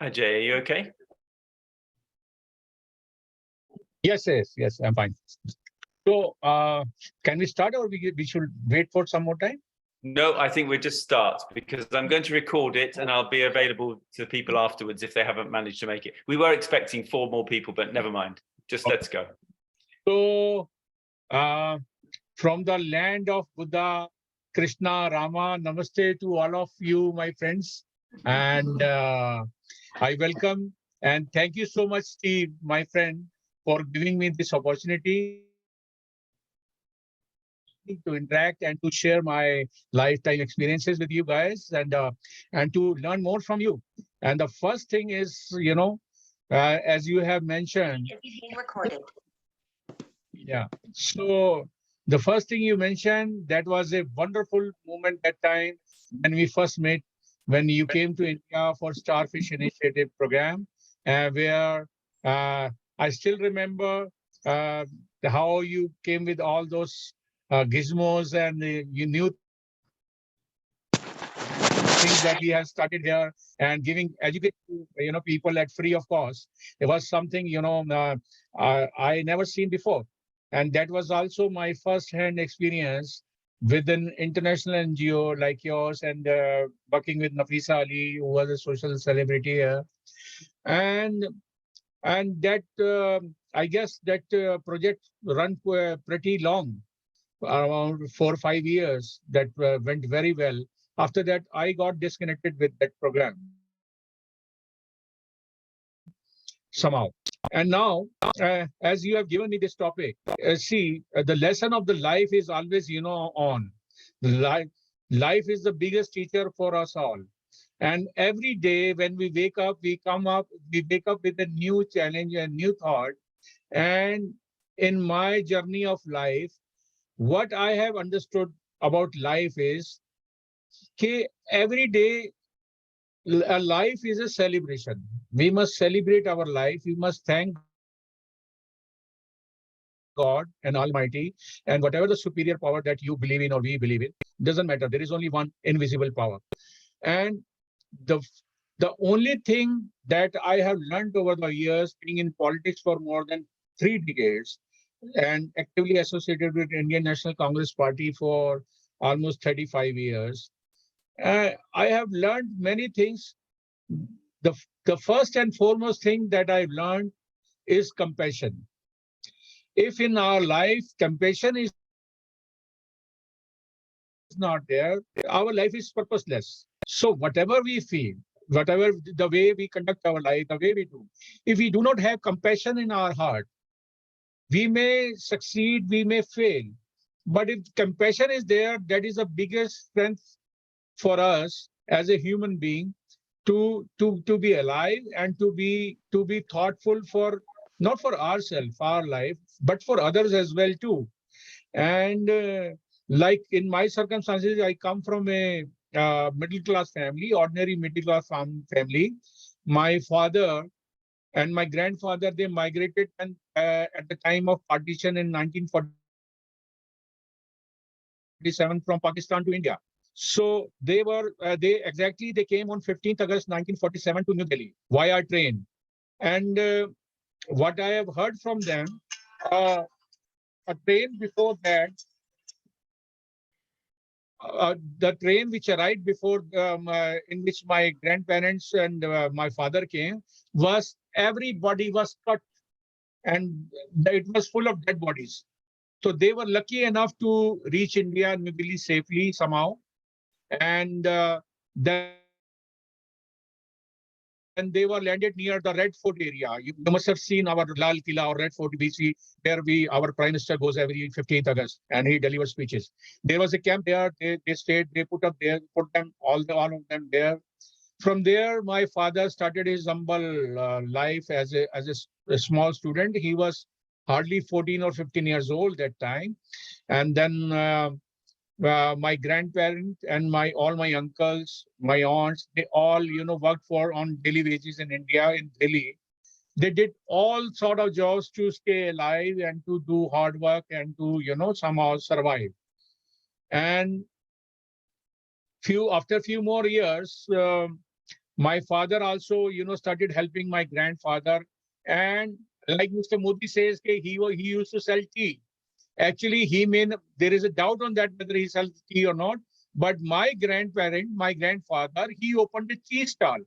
Ajay, are you okay? Yes, I'm fine. So, can we start, or we should wait for some more time? No, I think we'll just start because I'm going to record it and I'll be available to people afterwards if they haven't managed to make it. We were expecting 4 more people, but never mind. Just let's go. So, from the land of Buddha, Krishna, Rama, namaste to all of you, my friends. And I welcome and thank you so much, Steve, my friend, for giving me this opportunity to interact and to share my lifetime experiences with you guys and to learn more from you. And the first thing is, as you have mentioned, being recorded. Yeah. So the first thing you mentioned, that was a wonderful moment that time when we first met, when you came to India for Starfish Initiative program, where I still remember how you came with all those gizmos and you knew things that we have started here and giving education to people at free of cost. It was something I never seen before. And that was also my first-hand experience with an international NGO like yours and working with Nafisa Ali, who was a social celebrity here. And that, I guess that project run pretty long, around 4 or 5 years, that went very well. After that, I got disconnected with that program somehow. And now, as you have given me this topic, the lesson of the life is always, on. Life is the biggest teacher for us all. And every day when we wake up, we wake up with a new challenge and new thought. And in my journey of life, what I have understood about life is that every day a life is a celebration. We must celebrate our life. We must thank God and Almighty and whatever the superior power that you believe in or we believe in. Doesn't matter. There is only one invisible power. And the only thing that I have learned over the years, being in politics for more than 3 decades and actively associated with Indian National Congress Party for almost 35 years, I have learned many things. The first and foremost thing that I've learned is compassion. If in our life compassion is not there, our life is purposeless. So whatever we feel, whatever the way we conduct our life, the way we do, if we do not have compassion in our heart, we may succeed, we may fail. But if compassion is there, that is the biggest strength for us as a human being to be alive and to be thoughtful for not for ourselves, our life, but for others as well too. And like in my circumstances, I come from a middle class family, ordinary middle class family. My father and my grandfather, they migrated and at the time of partition in 1947 from Pakistan to India. So they came on 15th August 1947 to New Delhi via train. And what I have heard from them, a train before that, the train which arrived before, in which my grandparents and my father came, everybody was cut and it was full of dead bodies. So they were lucky enough to reach India and New Delhi safely somehow. And then they were landed near the Red Fort area. You must have seen our Lal Killa or Red Fort BC, where our Prime Minister goes every 15th August and he delivers speeches. There was a camp there. They stayed. They put them all of them there. From there, my father started his humble life as a small student. He was hardly 14 or 15 years old that time, and then my grandparents and all my uncles, my aunts, they all worked on daily wages in India, in Delhi. They did all sort of jobs to stay alive and to do hard work and to somehow survive. And after a few more years, My father also, started helping my grandfather. And like Mr. Modi says, he used to sell tea. Actually, there is a doubt on that whether he sells tea or not. But my grandfather, he opened a tea stall.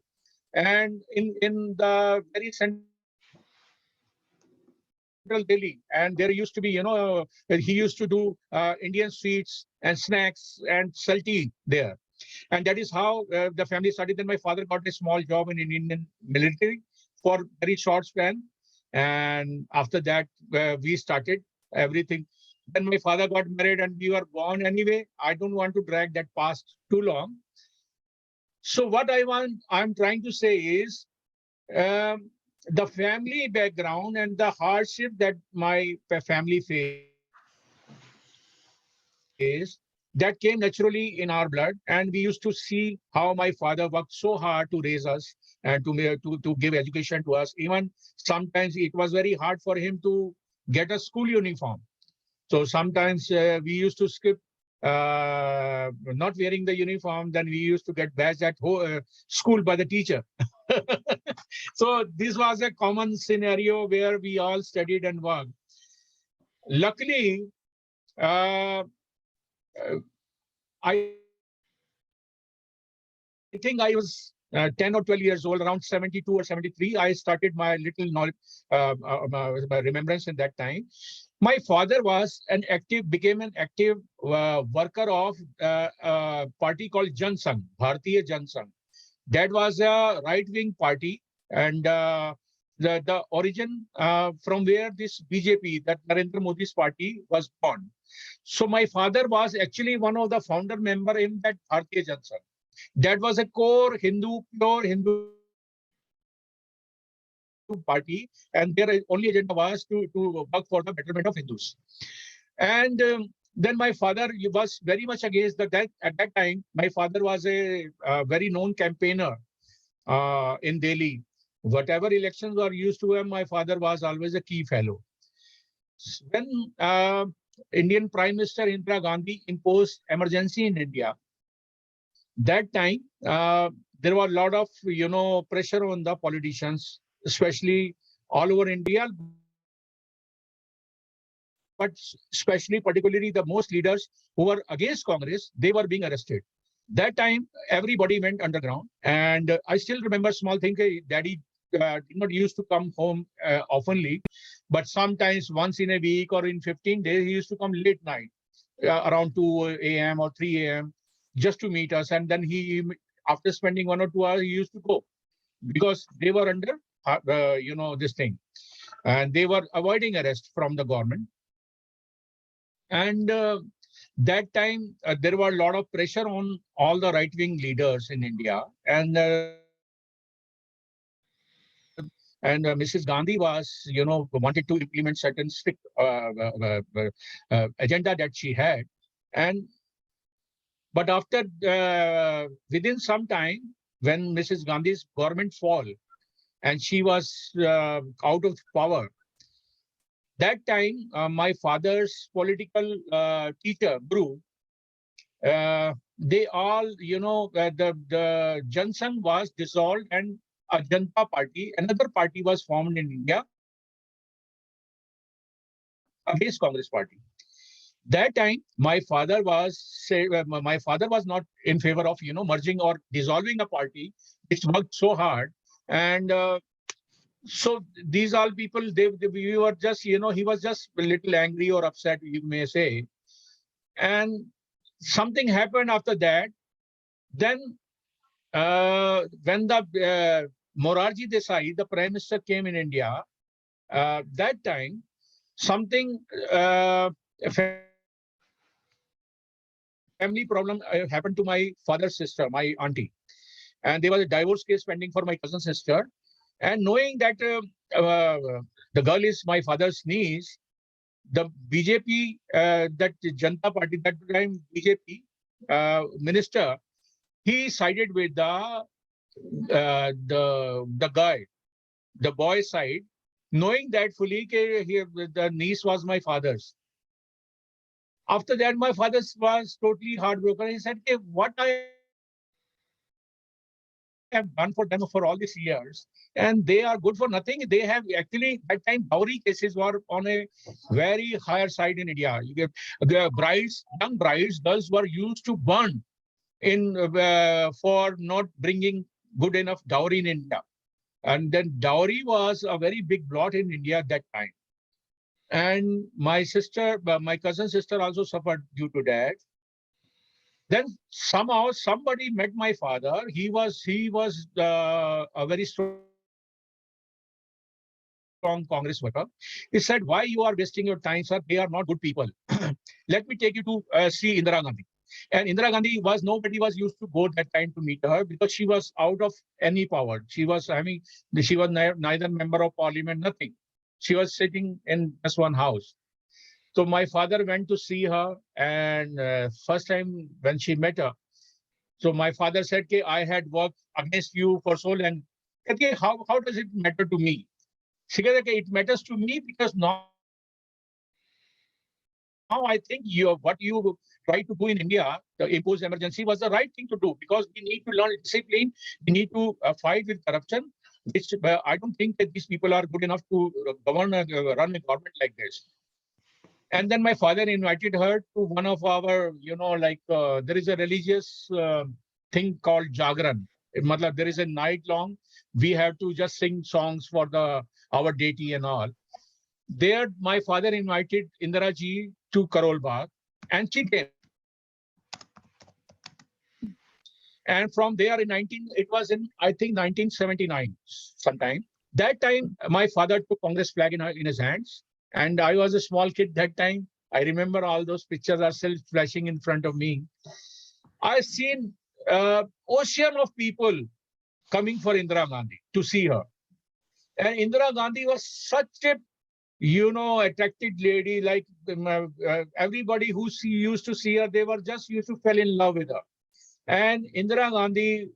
And in the very central Delhi, and there used to be, he used to do Indian sweets and snacks and sell tea there. And that is how the family started. Then my father got a small job in Indian military for very short span. And after that, we started everything. Then my father got married and we were born anyway. I don't want to drag that past too long. So what I'm trying to say is, the family background and the hardship that my family faced, that came naturally in our blood. And we used to see how my father worked so hard to raise us and to give education to us. Even sometimes it was very hard for him to get a school uniform. So sometimes we used to skip not wearing the uniform. Then we used to get badged at school by the teacher. So this was a common scenario where we all studied and worked. Luckily, uh, I think I was 10 or 12 years old, around 72 or 73. I started my little knowledge, my remembrance in that time. My father became an active worker of a party called Jan Sangh, Bharatiya Jan Sangh. That was a right-wing party, and the origin from where this BJP, that Narendra Modi's party, was born. So my father was actually one of the founder member in that Bharatiya Jan Sangh. That was a core pure Hindu party, and their only agenda was to work for the betterment of Hindus. And then my father was very much against that. At that time, my father was a very known campaigner in Delhi. Whatever elections were used to him, my father was always a key fellow. When Indian Prime Minister Indira Gandhi imposed emergency in India, that time there was a lot of pressure on the politicians, especially all over India, but especially particularly the most leaders who were against Congress, they were being arrested. That time, everybody went underground. And I still remember small thing, daddy did not used to come home oftenly, but sometimes once in a week or in 15 days, he used to come late night, around 2 a.m. or 3 a.m. just to meet us. And then after spending 1 or 2 hours, he used to go because they were under, this thing. And they were avoiding arrest from the government. And that time, there was a lot of pressure on all the right-wing leaders in India. And Mrs. Gandhi was, wanted to implement certain strict agenda that she had. But after, within some time, when Mrs. Gandhi's government fall and she was out of power, that time, my father's political teacher, Guru, they all, the Jan Sangh was dissolved and a Janata Party, another party was formed in India against Congress Party. That time, my father was not in favor of, merging or dissolving a party which worked so hard. And so these all people, we were just, he was just a little angry or upset, you may say. And something happened after that. Then when the Morarji Desai, the Prime Minister, came in India, that time something, family problem happened to my father's sister, my auntie. And there was a divorce case pending for my cousin sister. And knowing that the girl is my father's niece, the BJP, that Janata Party, that time BJP minister, he sided with the guy, the boy side, knowing that fully the niece was my father's. After that, my father was totally heartbroken. He said, "Hey, what I have done for them for all these years, and they are good for nothing. They have actually, at time, dowry cases were on a very higher side in India. The brides, young brides, girls were used to burn in for not bringing good enough dowry in India. And then dowry was a very big blot in India at that time. And my cousin sister also suffered due to that. Then somehow somebody met my father. He was a very strong Congress worker. He said, "Why you are wasting your time, sir? They are not good people. Let me take you to see Indira Gandhi." And Indira Gandhi nobody was used to go that time to meet her because she was out of any power. She was neither member of parliament, nothing. She was sitting in just one house. So my father went to see her, and first time when she met her, so my father said, "I had worked against you for so long. How does it matter to me?" She said, "It matters to me because now I think what you try to do in India, the imposed emergency, was the right thing to do because we need to learn discipline. We need to fight with corruption, which I don't think that these people are good enough to run a government like this." And then my father invited her to one of our, there is a religious thing called Jagran. There is a night long. We have to just sing songs for our deity and all. There, my father invited Indira ji to Karol Bagh, and she came. And from there, it was in, I think, 1979, sometime. That time, my father took Congress flag in his hands. And I was a small kid that time. I remember all those pictures are still flashing in front of me. I've seen ocean of people coming for Indira Gandhi to see her. And Indira Gandhi was such a, attractive lady. Like everybody who used to see her, they were just used to fall in love with her. And Indira Gandhi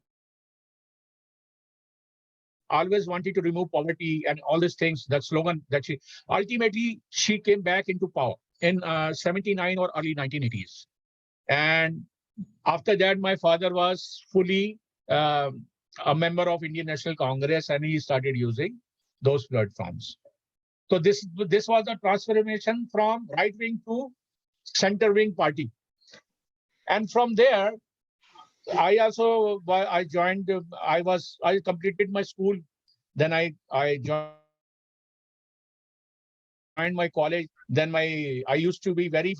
always wanted to remove poverty and all these things, that slogan that ultimately she came back into power in 79 or early 1980s. And after that, my father was fully a member of Indian National Congress, and he started using those platforms. So this was the transformation from right wing to center wing party. And from there, I joined. I completed my school. Then I joined my college. Then I used to be very,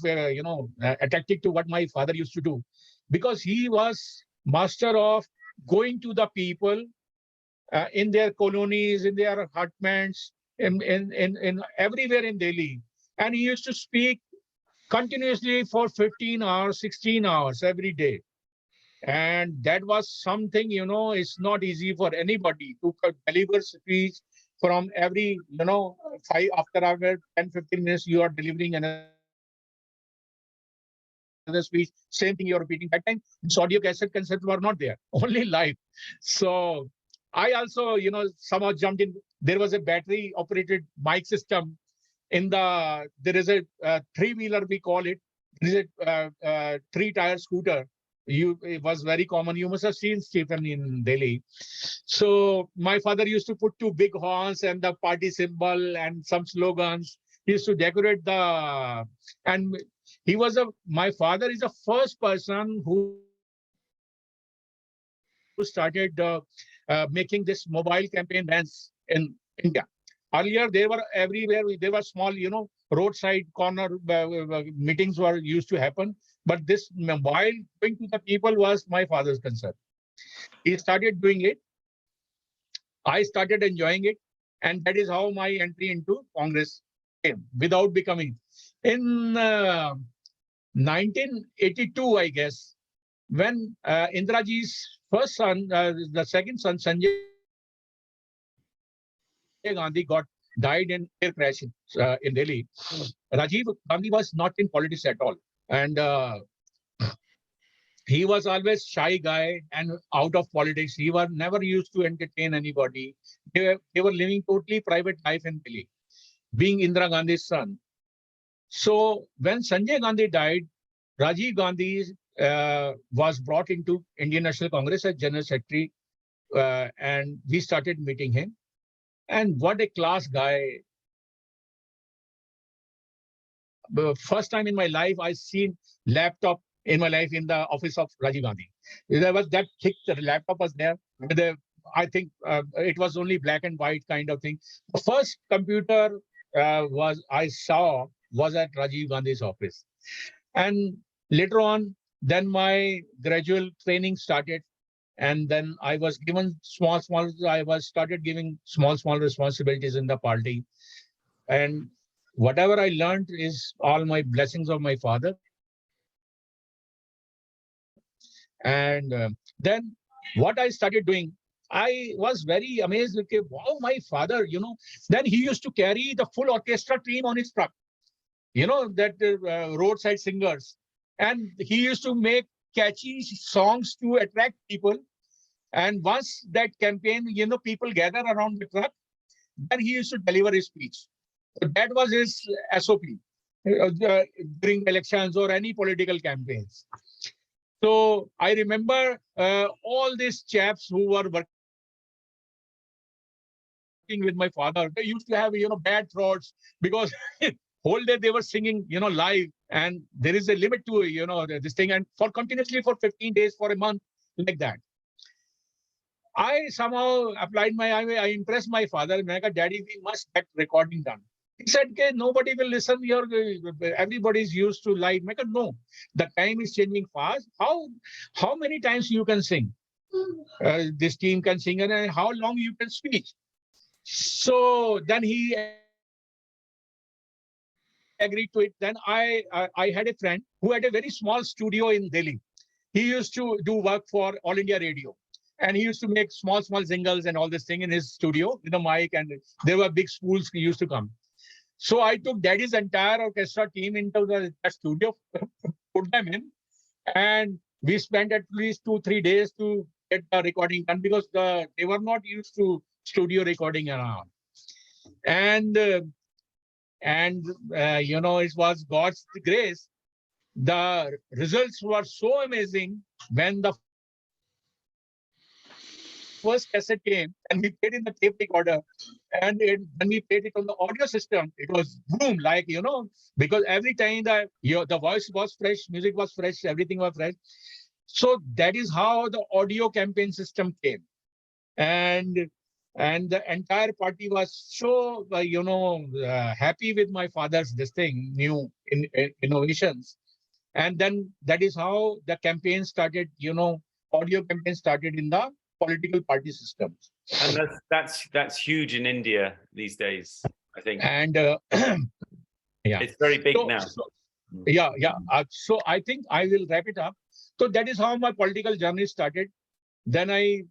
attracted to what my father used to do, because he was master of going to the people in their colonies, in their hutments, in everywhere in Delhi, and he used to speak continuously for 15 hours, 16 hours every day. And that was something, it's not easy for anybody to deliver speech from every, after 10, 15 minutes, you are delivering another speech, same thing you're repeating. That time, this audio cassettes were not there, only live. So I also, somehow jumped in. There was a battery operated mic system there is a three-wheeler, we call it. There is a three-tire scooter. It was very common. You must have seen, Stephen, in Delhi. So my father used to put two big horns and the party symbol and some slogans. He used to decorate and my father is the first person who started making this mobile campaign vans in India. Earlier, they were everywhere. They were small, roadside corner meetings were used to happen. But this mobile going to the people was my father's concern. He started doing it. I started enjoying it. And that is how my entry into Congress came, without becoming. In 1982, I guess, when Indiraji's first son, the second son, Sanjay Gandhi, died in air crash in Delhi, Rajiv Gandhi was not in politics at all. And he was always shy guy and out of politics. He was never used to entertain anybody. They were living totally private life in Delhi, being Indira Gandhi's son. So when Sanjay Gandhi died, Rajiv Gandhi was brought into Indian National Congress as General Secretary. and we started meeting him. And what a class guy. The first time in my life I seen laptop in my life in the office of Rajiv Gandhi. There was that thick, the laptop was there. With a, I think it was only black and white kind of thing. The first computer I saw was at Rajiv Gandhi's office. And later on, then my gradual training started. And then I was given I was started giving small responsibilities in the party. And whatever I learned is all my blessings of my father. And then what I started doing, I was very amazed. Okay, wow, my father, then he used to carry the full orchestra team on his truck, that roadside singers. And he used to make catchy songs to attract people. And once that campaign, people gather around the truck, then he used to deliver his speech. So that was his SOP during elections or any political campaigns. So I remember all these chaps who were working with my father, they used to have, bad throats because whole day they were singing, live, and there is a limit to, this thing, and for continuously for 15 days, for a month, like that. I somehow I impressed my father. Daddy, we must get recording done. He said, okay, nobody will listen. Everybody's used to live. No, the time is changing fast. How many times you can sing? This team can sing, and how long you can speak. So then he agreed to it. Then I had a friend who had a very small studio in Delhi. He used to do work for All India Radio. And he used to make small jingles and all this thing in his studio with a mic, and there were big spools he used to come. So I took Daddy's entire orchestra team into the studio, put them in, and we spent at least 2-3 days to get the recording done because they were not used to studio recording around. And it was God's grace. The results were so amazing when the first cassette came and we played in the tape recorder, and when we played it on the audio system, it was boom, because every time the voice was fresh, music was fresh, everything was fresh. So that is how the audio campaign system came. And the entire party was so, happy with my father's new innovations. And then that is how the campaign started, audio campaign started in the political party systems. And that's huge in India these days, I think. And yeah, it's very big now. Yeah. So I think I will wrap it up. So that is how my political journey started. Then I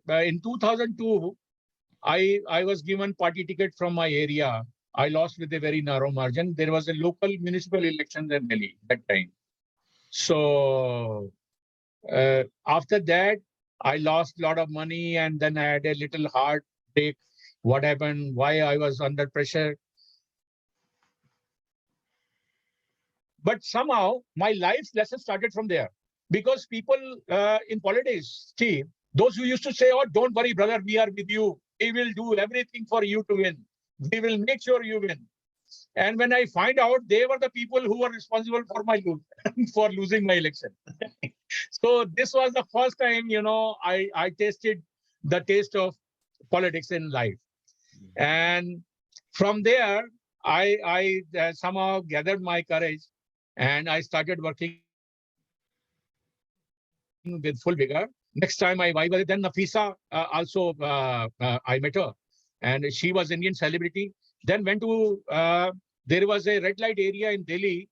in 2002, I was given party ticket from my area. I lost with a very narrow margin. There was a local municipal election in Delhi that time. So after that, I lost a lot of money, and then I had a little heartbreak. What happened? Why I was under pressure? But somehow my life's lesson started from there, because people in politics, Steve, those who used to say, "Oh, don't worry, brother, we are with you. We will do everything for you to win. We will make sure you win." And when I find out, they were the people who were responsible for my for losing my election. So this was the first time, I tasted the taste of politics in life. And from there, I somehow gathered my courage, and I started working with full vigor. Next time I was then Nafisa also I met her, and she was Indian celebrity. Then went to there was a red light area in Delhi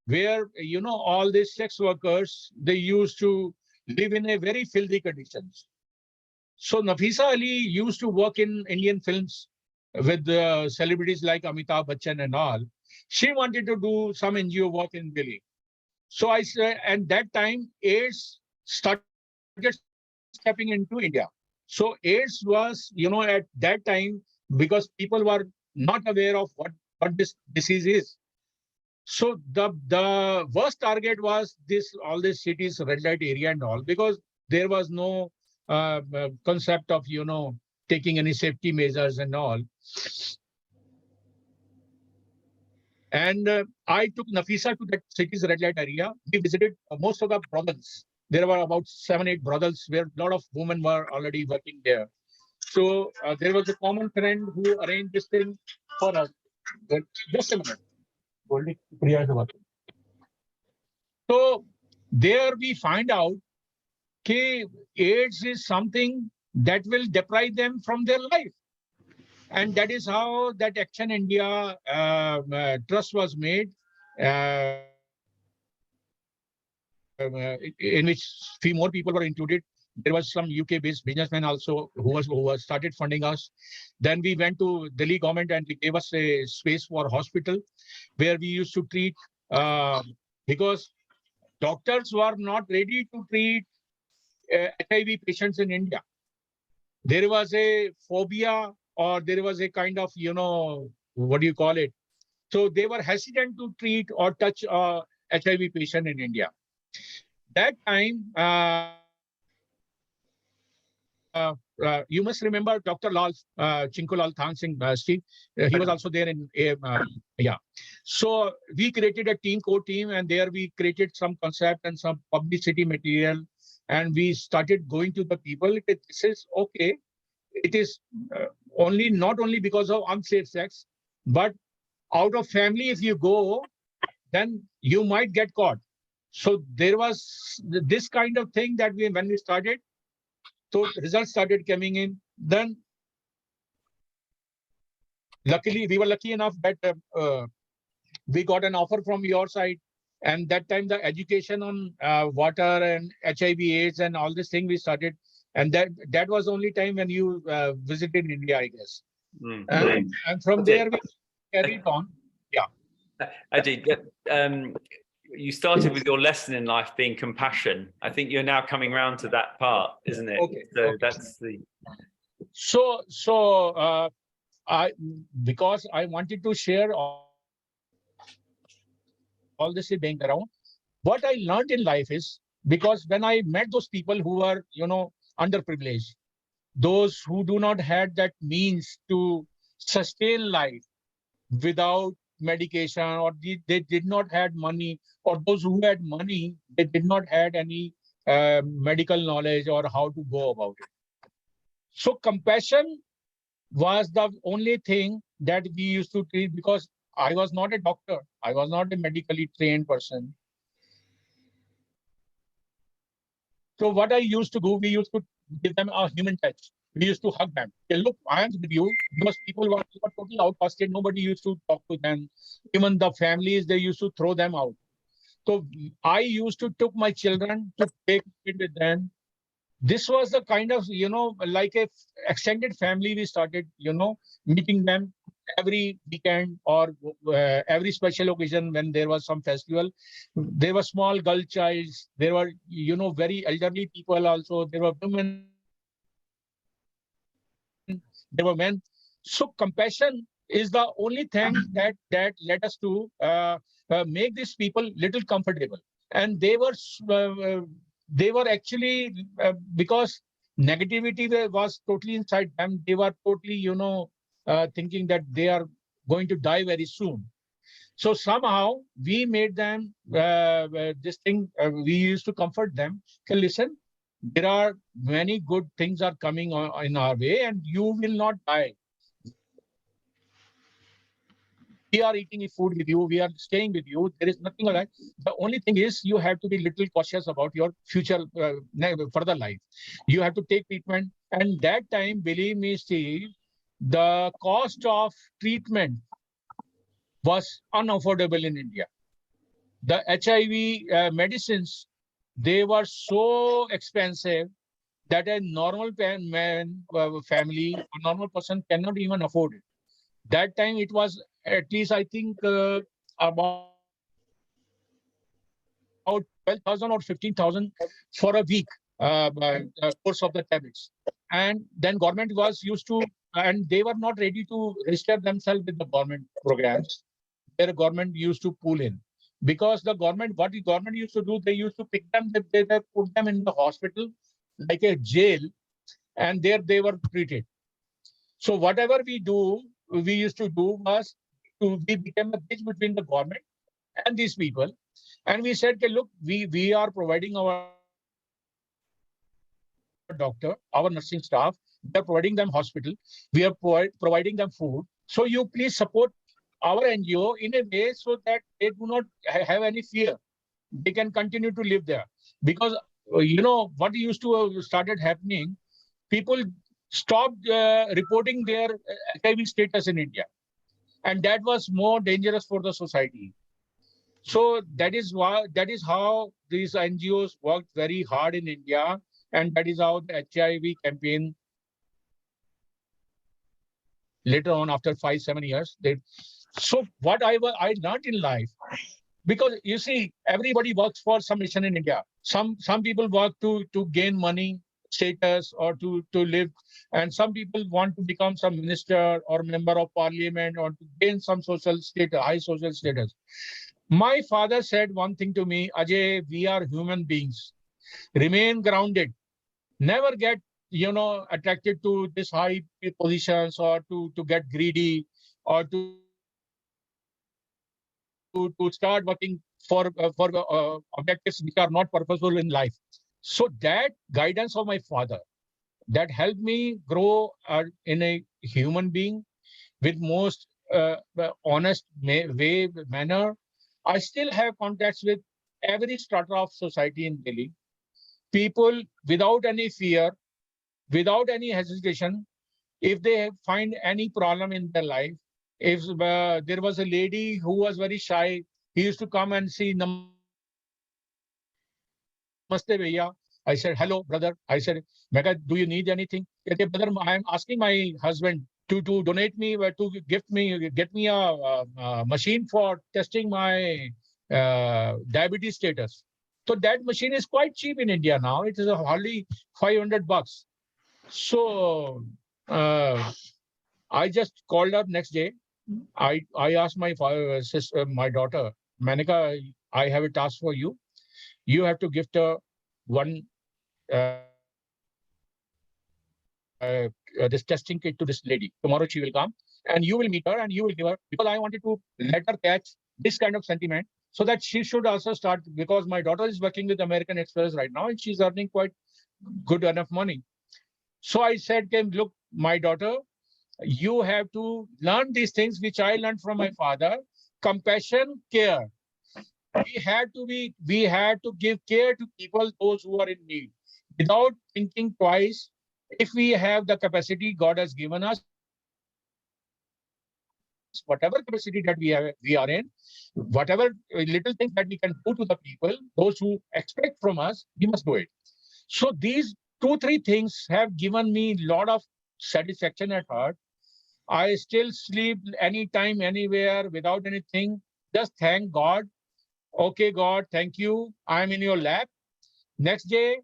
where all these sex workers, they used to live in a very filthy conditions. So Nafisa Ali used to work in Indian films with celebrities like Amitabh Bachchan and all. She wanted to do some NGO work in Delhi. So I said, and that time AIDS started stepping into India. So AIDS was, at that time, because people were not aware of what this disease is. So the worst target was all these cities, red light area and all, because there was no concept of, taking any safety measures and all. And I took Nafisa to that city's red light area. We visited most of the brothels. There were about 7, 8 brothels where a lot of women were already working there. So there was a common friend who arranged this thing for us. But just a minute. So there we find out that AIDS is something that will deprive them from their life. And that is how that Action India trust was made, in which few more people were included. There was some UK-based businessman also who started funding us. Then we went to Delhi government and they gave us a space for hospital where we used to treat, because doctors were not ready to treat HIV patients in India. There was a phobia, or there was a kind of, what do you call it? So they were hesitant to treat or touch a HIV patient in India. That time, you must remember Dr. Lal, Chinkulal Than Singh, Steve. He was also there in, yeah. So we created a core team, and there we created some concept and some publicity material. And we started going to the people. This is okay. It is not only because of unsafe sex, but out of family, if you go, then you might get caught. So there was this kind of thing that when we started, so results started coming in. Then luckily, we were lucky enough that we got an offer from your side. And that time the education on water and HIV/AIDS and all this thing we started. And that was only time when you visited India, I guess. And from there we carried on. Yeah. Ajay, you started with your lesson in life being compassion. I think you're now coming around to that part, isn't it? Okay. So okay. that's the. So because I wanted to share all this being around, what I learned in life is, because when I met those people who are, underprivileged, those who do not had that means to sustain life without medication, or they did not had money, or those who had money, they did not had any medical knowledge or how to go about it. So compassion was the only thing that we used to treat, because I was not a doctor. I was not a medically trained person. So what I used to do, we used to give them a human touch. We used to hug them. Hey, look, I am with you, because people were totally outcasted. Nobody used to talk to them. Even the families, they used to throw them out. So I used to took my children to take it with them. This was the kind of, like a extended family we started, meeting them every weekend or every special occasion when there was some festival. There were small girl childs. There were, very elderly people also. There were women. There were men. So compassion is the only thing that led us to make these people little comfortable. And they were actually, because negativity was totally inside them. They were totally, thinking that they are going to die very soon. So somehow we made them this thing. We used to comfort them. Okay, listen, there are many good things are coming in our way, and you will not die. We are eating food with you. We are staying with you. There is nothing like that. The only thing is you have to be little cautious about your future further life. You have to take treatment. And that time, believe me, Steve, the cost of treatment was unaffordable in India. The HIV medicines, they were so expensive that a normal family, a normal person cannot even afford it. That time it was at least, I think, about 12,000 or 15,000 for a week, course of the tablets. And then government was used to, and they were not ready to register themselves with the government programs, where government used to pull in. Because what the government used to do, they used to pick them, they put them in the hospital, like a jail, and there they were treated. So whatever we used to do was we became a bridge between the government and these people. And we said, okay, look, we are providing our doctor, our nursing staff, we are providing them hospital, we are providing them food. So you please support our NGO in a way so that they do not have any fear. They can continue to live there. Because, what used to started happening, people stopped reporting their HIV status in India. And that was more dangerous for the society. So that is how these NGOs worked very hard in India, and that is how the HIV campaign later on, after 5-7 years. So what I learned in life, because you see, everybody works for some mission in India. Some people work to gain money, status, or to live, and some people want to become some minister or member of parliament or to gain some social status, high social status. My father said one thing to me, Ajay, we are human beings. Remain grounded. Never get, attracted to this high positions or to get greedy or to start working for objectives which are not purposeful in life. So that guidance of my father, that helped me grow in a human being with most honest manner. I still have contacts with every strata of society in Delhi. People without any fear, without any hesitation, if they find any problem in their life, if there was a lady who was very shy, he used to come and see, Namaste Bhaiya. I said, hello, brother. I said, Mega, do you need anything? Brother, I am asking my husband to donate me, to get me a machine for testing my diabetes status. So that machine is quite cheap in India now. It is hardly $500. So I just called her next day. I asked my sister, my daughter, Manika, I have a task for you. You have to gift her one this testing kit to this lady. Tomorrow she will come and you will meet her and you will give her, because I wanted to let her catch this kind of sentiment so that she should also start, because my daughter is working with American Express right now and she's earning quite good enough money. So I said, look, my daughter, you have to learn these things which I learned from my father: compassion, care. We had to give care to people, those who are in need, without thinking twice. If we have the capacity God has given us, whatever capacity that we are in, whatever little things that we can do to the people, those who expect from us, we must do it. So these 2-3 things have given me a lot of satisfaction at heart. I still sleep anytime, anywhere, without anything. Just thank God. Okay, God, thank you. I'm in your lap. Next day,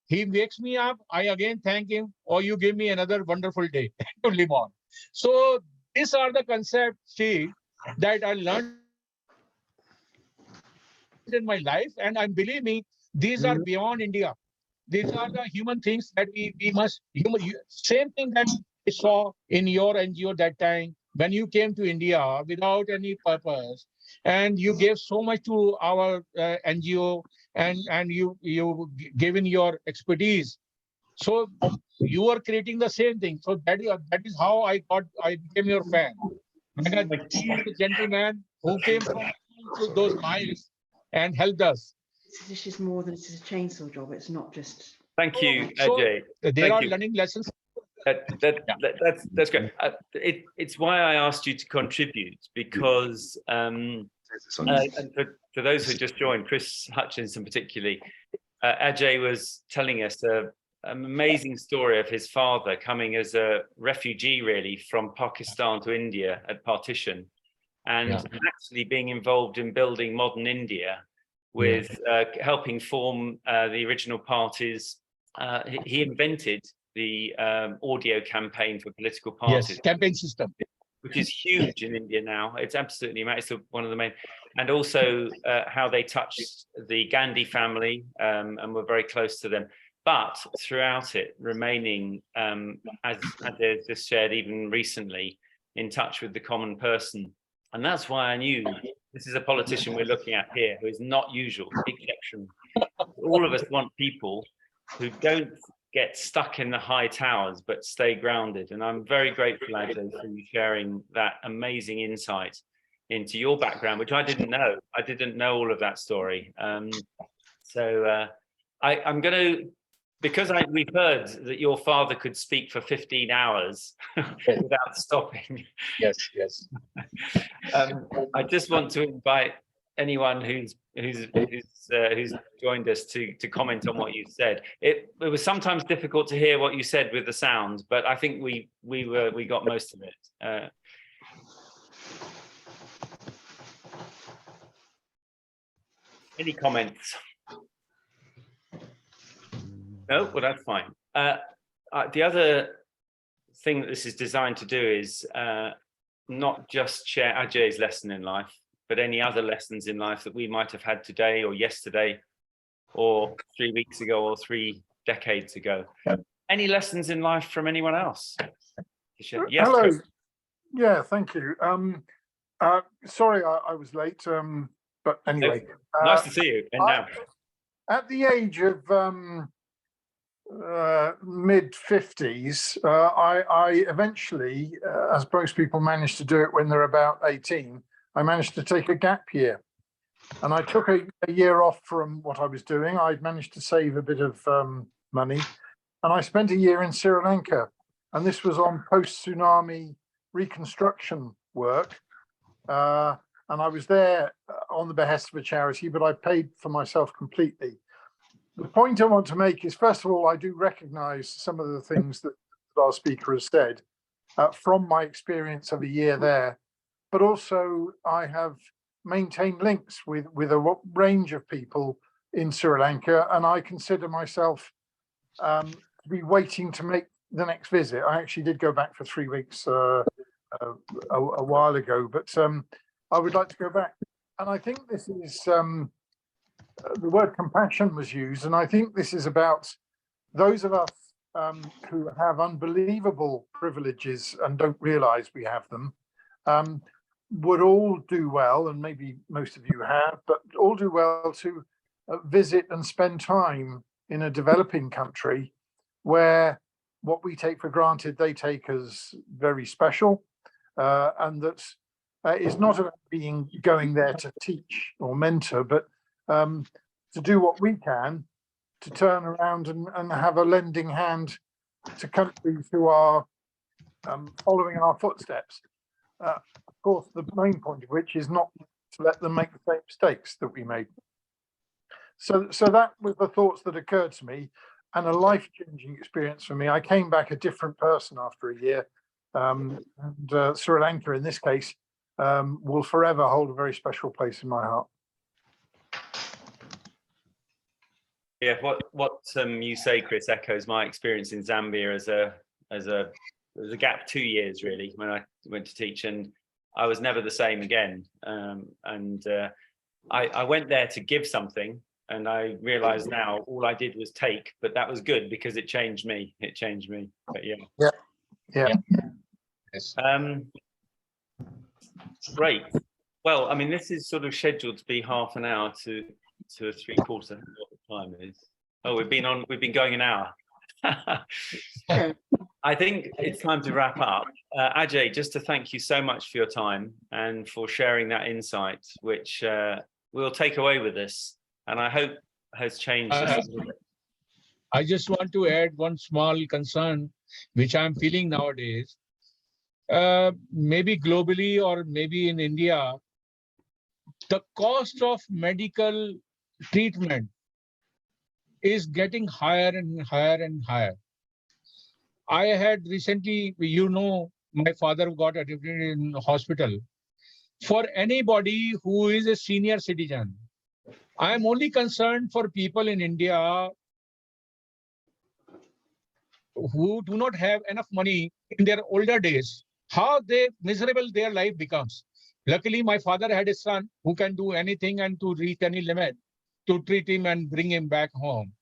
he wakes me up. I again thank him. Or you give me another wonderful day to live on. So these are the concepts, Steve, that I learned in my life. And I believe me, these are beyond India. These are the human things that we must, same thing that I saw in your NGO that time when you came to India without any purpose, and you gave so much to our NGO, and you given your expertise. So you are creating the same thing. So that is how I became your fan. He is the gentleman who came from those miles and helped us. This is more than just a chainsaw job. It's not just. Thank you, So Ajay. there are learning lessons. That's great. It's why I asked you to contribute, because and for those who just joined, Chris Hutchinson particularly, Ajay was telling us an amazing story of his father coming as a refugee, really, from Pakistan to India at partition, and actually being involved in building modern India with helping form the original parties. He invented the audio campaign for political parties. Yes, campaign system. Which is huge in India now. It's absolutely amazing. It's one of the main, and also how they touched the Gandhi family and were very close to them. but throughout it remaining, as Ajay just shared even recently, in touch with the common person. And that's why I knew this is a politician we're looking at here who is not usual, exception. All of us want people who don't get stuck in the high towers, but stay grounded. And I'm very grateful, Ajay, for you sharing that amazing insight into your background, which I didn't know. I didn't know all of that story. I'm going to, because we've heard that your father could speak for 15 hours without stopping. Yes, yes. I just want to invite anyone who's joined us to comment on what you said. It was sometimes difficult to hear what you said with the sound, but I think we got most of it. Any comments? No, well, that's fine. The other thing that this is designed to do is not just share Ajay's lesson in life, but any other lessons in life that we might have had today or yesterday or 3 weeks ago or 3 decades ago. Yep. Any lessons in life from anyone else? Yes, hello. Chris. Yeah, thank you. Sorry I was late, but anyway. Nice to see you. And now. At the age of mid-50s, I eventually, as most people manage to do it when they're about 18, I managed to take a gap year. And I took a year off from what I was doing. I'd managed to save a bit of money. And I spent a year in Sri Lanka. And this was on post-tsunami reconstruction work. And I was there on the behest of a charity, but I paid for myself completely. The point I want to make is, first of all, I do recognize some of the things that our speaker has said from my experience of a year there. But also I have maintained links with a range of people in Sri Lanka, and I consider myself to be waiting to make the next visit. I actually did go back for 3 weeks a while ago, but I would like to go back. And I think this is, the word compassion was used, and I think this is about those of us who have unbelievable privileges and don't realize we have them, would all do well, and maybe most of you have, but all do well to visit and spend time in a developing country where what we take for granted, they take as very special, and that is not about going there to teach or mentor, but to do what we can to turn around and have a lending hand to countries who are following in our footsteps. Of course, the main point of which is not to let them make the same mistakes that we made. So that was the thoughts that occurred to me, and a life-changing experience for me. I came back a different person after a year, and Sri Lanka, in this case, will forever hold a very special place in my heart. Yeah, what you say, Chris, echoes my experience in Zambia as a gap 2 years really when I went to teach, and I was never the same again. I went there to give something, and I realize now all I did was take, but that was good because it changed me. It changed me. But yeah. Yes. Great. Well, I mean, this is sort of scheduled to be half an hour to 3/4 what the time is. Oh, we've been going an hour. I think it's time to wrap up. Ajay, just to thank you so much for your time and for sharing that insight, which we'll take away with us, and I hope has changed. I just want to add one small concern, which I'm feeling nowadays. Maybe globally or maybe in India, the cost of medical treatment is getting higher and higher and higher. I had recently, my father got admitted in hospital. For anybody who is a senior citizen, I am only concerned for people in India who do not have enough money in their older days, how miserable their life becomes. Luckily, my father had a son who can do anything and to reach any limit to treat him and bring him back home.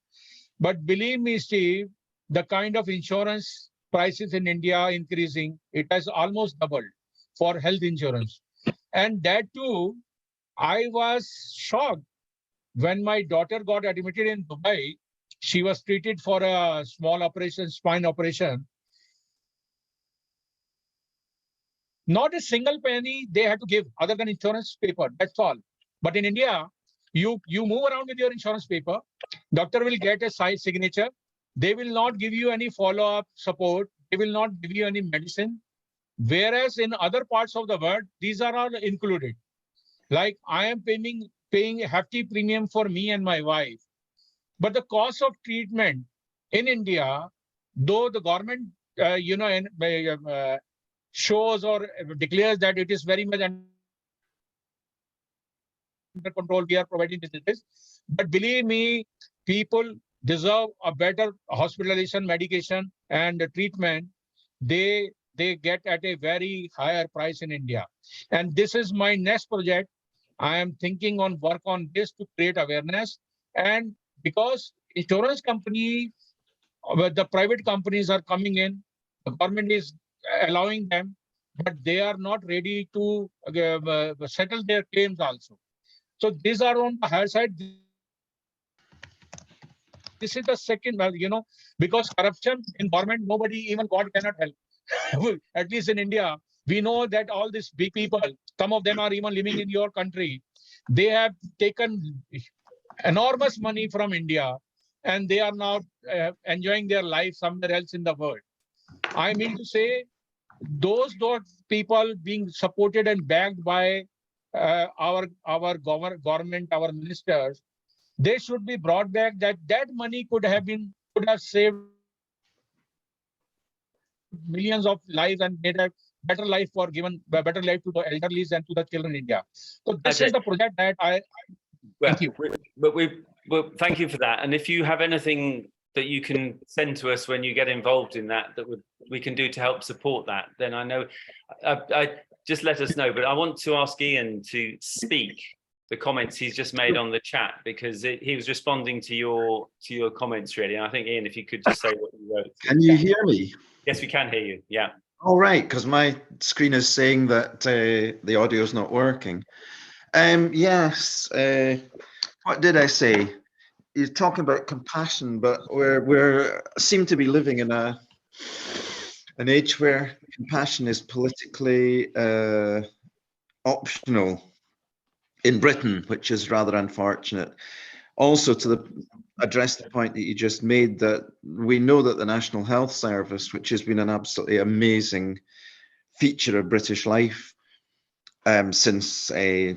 But believe me, Steve, the kind of insurance prices in India increasing, it has almost doubled for health insurance. And that too, I was shocked when my daughter got admitted in Dubai. She was treated for a small operation, spine operation. Not a single penny they had to give other than insurance paper. That's all. But in India, you move around with your insurance paper. Doctor will get a signed signature. They will not give you any follow-up support. They will not give you any medicine. Whereas in other parts of the world, these are all included. Like I am paying a hefty premium for me and my wife. But the cost of treatment in India, though the government, shows or declares that it is very much under control, we are providing this. But believe me, people deserve a better hospitalization, medication, and treatment. They get at a very higher price in India. And this is my next project. I am thinking on work on this to create awareness. And because insurance company, the private companies are coming in, the government is allowing them, but they are not ready to settle their claims also. So these are on the higher side. This is the second, because corruption in government, nobody, even God cannot help. At least in India, we know that all these big people, some of them are even living in your country. They have taken enormous money from India and they are now enjoying their life somewhere else in the world. I mean to say, those people being supported and backed by our government, our ministers, they should be brought back. That money could have saved millions of lives and made a better life given better life to the elderly and to the children in India. So this is the project that thank you. Well, thank you for that. And if you have anything that you can send to us when you get involved in that we can do to help support that, then I know, I just let us know. But I want to ask Ian to speak the comments he's just made on the chat, because he was responding to your comments really. And I think, Ian, if you could just say what you wrote. Can you hear me? Yes, we can hear you. Yeah. All right, because my screen is saying that the audio is not working. Yes. What did I say? You're talking about compassion, but we're seem to be living in an age where compassion is politically optional in Britain, which is rather unfortunate. Also, to address the point that you just made, that we know that the National Health Service, which has been an absolutely amazing feature of British life since the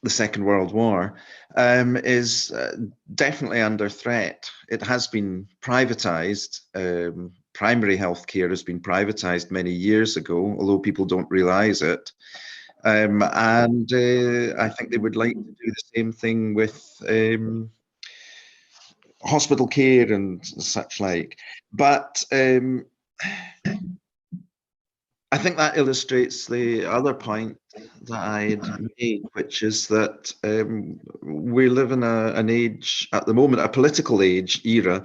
Second World War, is definitely under threat. It has been privatized. Primary healthcare has been privatized many years ago, although people don't realize it. And I think they would like to do the same thing with hospital care and such like. But I think that illustrates the other point that I made, which is that we live in an age at the moment, a political era,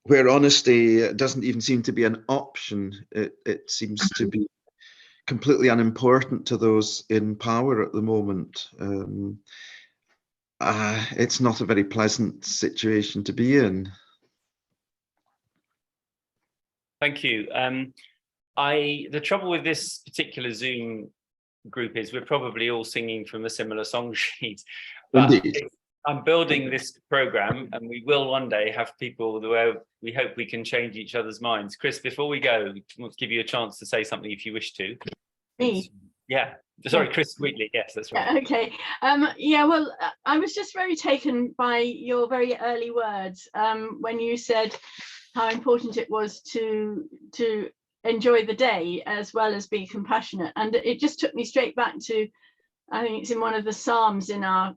where honesty doesn't even seem to be an option. It seems to be completely unimportant to those in power at the moment. It's not a very pleasant situation to be in. Thank you. The trouble with this particular Zoom group is we're probably all singing from a similar song sheet. But I'm building this program, and we will one day have people where we hope we can change each other's minds. Chris, before we go, I want to give you a chance to say something if you wish to. Me? Yeah. Sorry, Chris Wheatley. Yes, that's right. Okay. Yeah, well, I was just very taken by your very early words when you said how important it was to enjoy the day as well as be compassionate. And it just took me straight back to, I think it's in one of the Psalms in our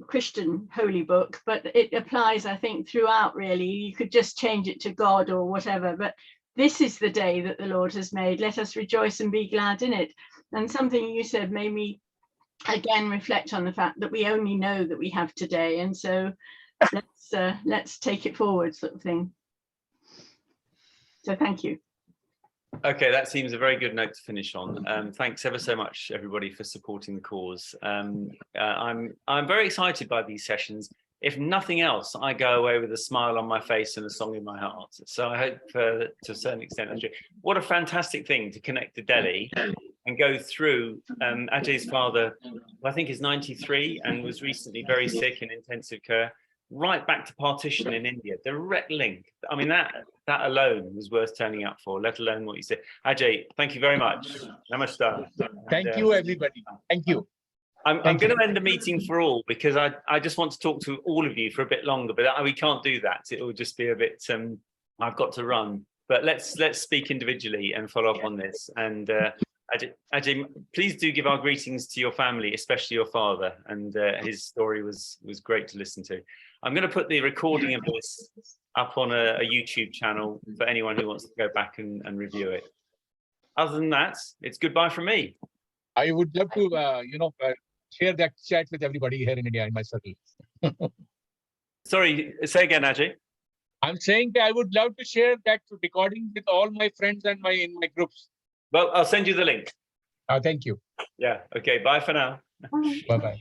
Christian holy book, but it applies, I think, throughout really. You could just change it to God or whatever, but this is the day that the Lord has made. Let us rejoice and be glad in it. And something you said made me again reflect on the fact that we only know that we have today. And so let's take it forward, sort of thing. So thank you. Okay, that seems a very good note to finish on. Thanks ever so much, everybody, for supporting the cause. I'm very excited by these sessions. If nothing else, I go away with a smile on my face and a song in my heart. So I hope, to a certain extent, Ajay, what a fantastic thing to connect to Delhi and go through. Ajay's father, I think, is 93 and was recently very sick in intensive care. Right back to partition in India, direct link. I mean, that alone was worth turning up for, let alone what you said. Ajay, thank you very much. Namaskar. Thank you, everybody. Thank you. I'm going to end the meeting for all because I just want to talk to all of you for a bit longer, but we can't do that. It will just be a bit, I've got to run. But let's speak individually and follow up on this. And Ajay, please do give our greetings to your family, especially your father. And his story was great to listen to. I'm going to put the recording of this up on a YouTube channel for anyone who wants to go back and review it. Other than that, it's goodbye from me. I would love to, share that chat with everybody here in India in my circle. Sorry, say again, Ajay. I'm saying that I would love to share that recording with all my friends and in my groups. Well, I'll send you the link. Thank you. Yeah. Okay. Bye for now. Bye-bye.